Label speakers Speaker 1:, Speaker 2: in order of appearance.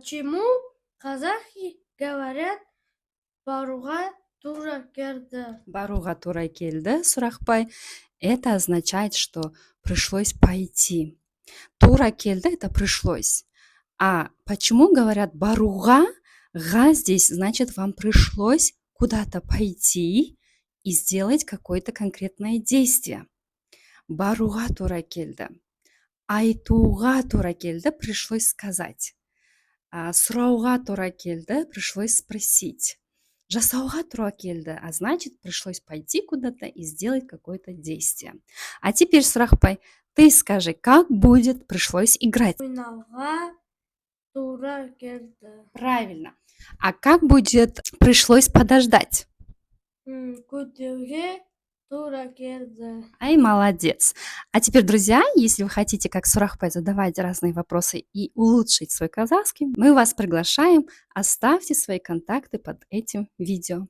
Speaker 1: Почему казахи говорят «баруға тура келді»?
Speaker 2: Баруға тура келді, Сурахбай. Это означает, что пришлось пойти. Тура келді – это пришлось. А почему говорят баруға? Га здесь значит, вам пришлось куда-то пойти и сделать какое-то конкретное действие. Баруға тура келді. Айтуға тура келді, пришлось сказать. Сұрауға тура келді, пришлось спросить. Жасауға тура келді, а значит, пришлось пойти куда-то и сделать какое-то действие. А теперь, Сурахбай, ты скажи, как будет пришлось играть?
Speaker 1: Ойнауға тура келді.
Speaker 2: Правильно. А как будет пришлось подождать?
Speaker 1: Күтуге тура келді.
Speaker 2: Ай, молодец. А теперь, друзья, если вы хотите, как Сурахбай, задавать разные вопросы и улучшить свой казахский, мы вас приглашаем, оставьте свои контакты под этим видео.